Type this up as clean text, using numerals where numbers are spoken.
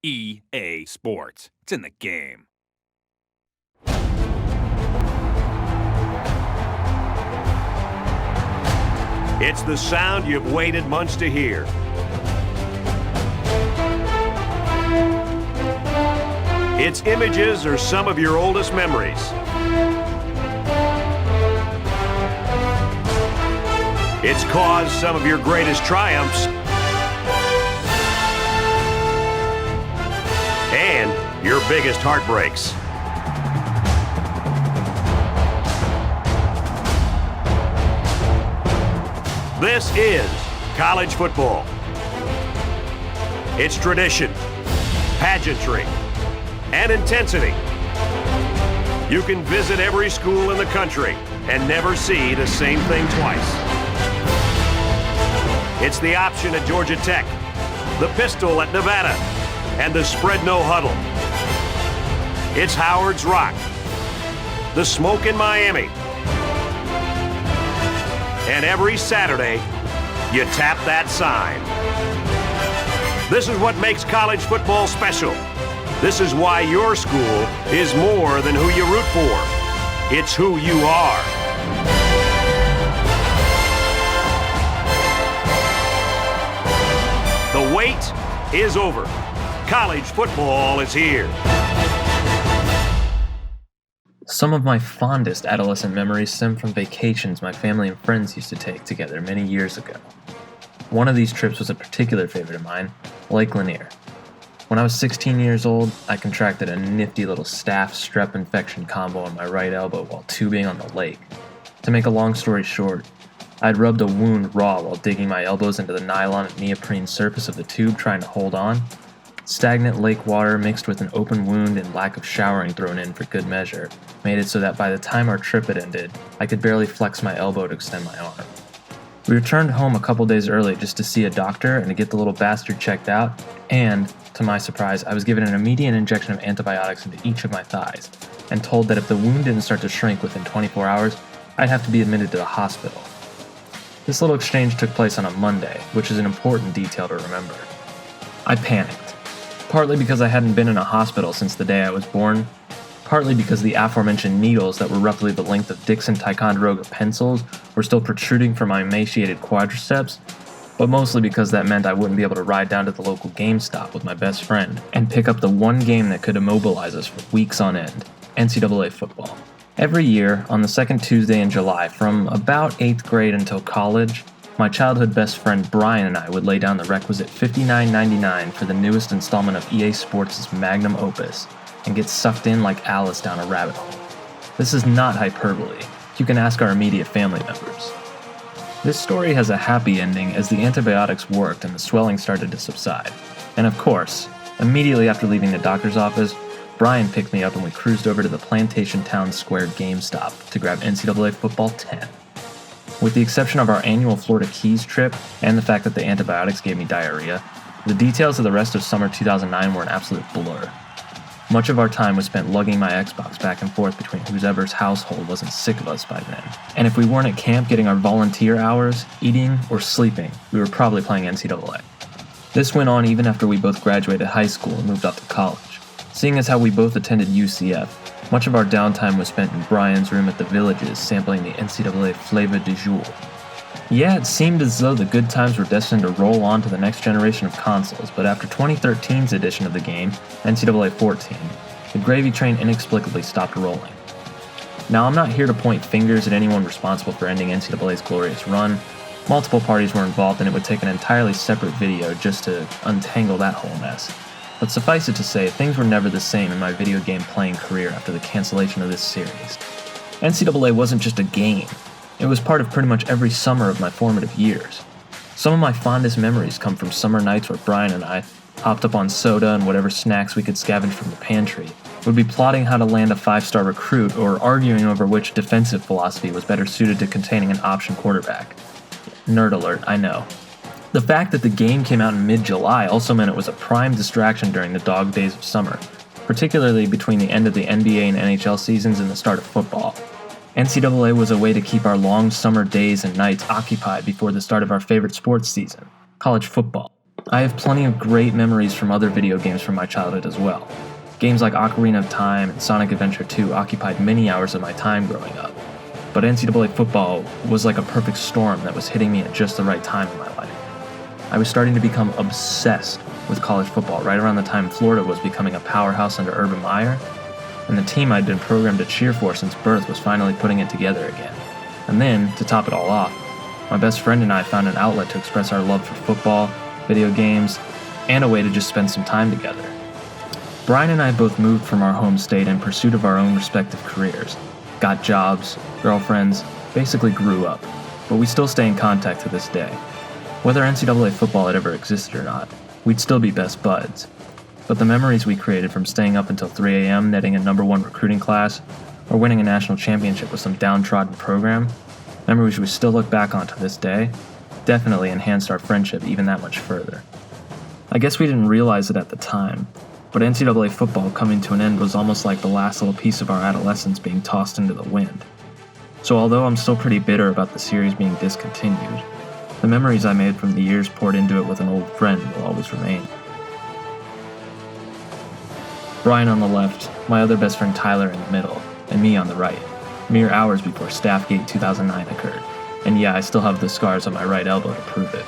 EA Sports. It's in the game. It's the sound you've waited months to hear. Its images are some of your oldest memories. It's caused some of your greatest triumphs and your biggest heartbreaks. This is college football. It's tradition, pageantry, and intensity. You can visit every school in the country and never see the same thing twice. It's the option at Georgia Tech, the pistol at Nevada, and the spread no huddle. It's Howard's Rock, the smoke in Miami. And every Saturday, you tap that sign. This is what makes college football special. This is why your school is more than who you root for. It's who you are. The wait is over. College football is here. Some of my fondest adolescent memories stem from vacations my family and friends used to take together many years ago. One of these trips was a particular favorite of mine, Lake Lanier. When I was 16 years old, I contracted a nifty little staph strep infection combo on my right elbow while tubing on the lake. To make a long story short, I'd rubbed a wound raw while digging my elbows into the nylon and neoprene surface of the tube trying to hold on. Stagnant lake water mixed with an open wound and lack of showering thrown in for good measure made it so that by the time our trip had ended, I could barely flex my elbow to extend my arm. We returned home a couple days early just to see a doctor and to get the little bastard checked out, and, to my surprise, I was given an immediate injection of antibiotics into each of my thighs, and told that if the wound didn't start to shrink within 24 hours, I'd have to be admitted to the hospital. This little exchange took place on a Monday, which is an important detail to remember. I panicked. Partly because I hadn't been in a hospital since the day I was born, partly because the aforementioned needles that were roughly the length of Dixon Ticonderoga pencils were still protruding from my emaciated quadriceps, but mostly because that meant I wouldn't be able to ride down to the local GameStop with my best friend and pick up the one game that could immobilize us for weeks on end, NCAA Football. Every year, on the second Tuesday in July, from about 8th grade until college, my childhood best friend Brian and I would lay down the requisite $59.99 for the newest installment of EA Sports' magnum opus and get sucked in like Alice down a rabbit hole. This is not hyperbole. You can ask our immediate family members. This story has a happy ending as the antibiotics worked and the swelling started to subside. And of course, immediately after leaving the doctor's office, Brian picked me up and we cruised over to the Plantation Town Square GameStop to grab NCAA Football 10. With the exception of our annual Florida Keys trip and the fact that the antibiotics gave me diarrhea, the details of the rest of summer 2009 were an absolute blur. Much of our time was spent lugging my Xbox back and forth between whoever's household wasn't sick of us by then. And if we weren't at camp getting our volunteer hours, eating, or sleeping, we were probably playing NCAA. This went on even after we both graduated high school and moved off to college. Seeing as how we both attended UCF, much of our downtime was spent in Brian's room at the Villages sampling the NCAA flavor du jour. Yeah, it seemed as though the good times were destined to roll on to the next generation of consoles, but after 2013's edition of the game, NCAA 14, the gravy train inexplicably stopped rolling. Now, I'm not here to point fingers at anyone responsible for ending NCAA's glorious run. Multiple parties were involved and it would take an entirely separate video just to untangle that whole mess. But suffice it to say, things were never the same in my video game playing career after the cancellation of this series. NCAA wasn't just a game. It was part of pretty much every summer of my formative years. Some of my fondest memories come from summer nights where Brian and I, hopped up on soda and whatever snacks we could scavenge from the pantry, would be plotting how to land a 5-star recruit or arguing over which defensive philosophy was better suited to containing an option quarterback. Nerd alert, I know. The fact that the game came out in mid-July also meant it was a prime distraction during the dog days of summer, particularly between the end of the NBA and NHL seasons and the start of football. NCAA was a way to keep our long summer days and nights occupied before the start of our favorite sports season, college football. I have plenty of great memories from other video games from my childhood as well. Games like Ocarina of Time and Sonic Adventure 2 occupied many hours of my time growing up, but NCAA football was like a perfect storm that was hitting me at just the right time in my life. I was starting to become obsessed with college football right around the time Florida was becoming a powerhouse under Urban Meyer, and the team I'd been programmed to cheer for since birth was finally putting it together again. And then, to top it all off, my best friend and I found an outlet to express our love for football, video games, and a way to just spend some time together. Brian and I both moved from our home state in pursuit of our own respective careers, got jobs, girlfriends, basically grew up, but we still stay in contact to this day. Whether NCAA football had ever existed or not, we'd still be best buds. But the memories we created from staying up until 3 a.m. netting a #1 recruiting class, or winning a national championship with some downtrodden program, memories we still look back on to this day, definitely enhanced our friendship even that much further. I guess we didn't realize it at the time, but NCAA football coming to an end was almost like the last little piece of our adolescence being tossed into the wind. So although I'm still pretty bitter about the series being discontinued, the memories I made from the years poured into it with an old friend will always remain. Brian on the left, my other best friend Tyler in the middle, and me on the right, mere hours before Staffgate 2009 occurred. And yeah, I still have the scars on my right elbow to prove it.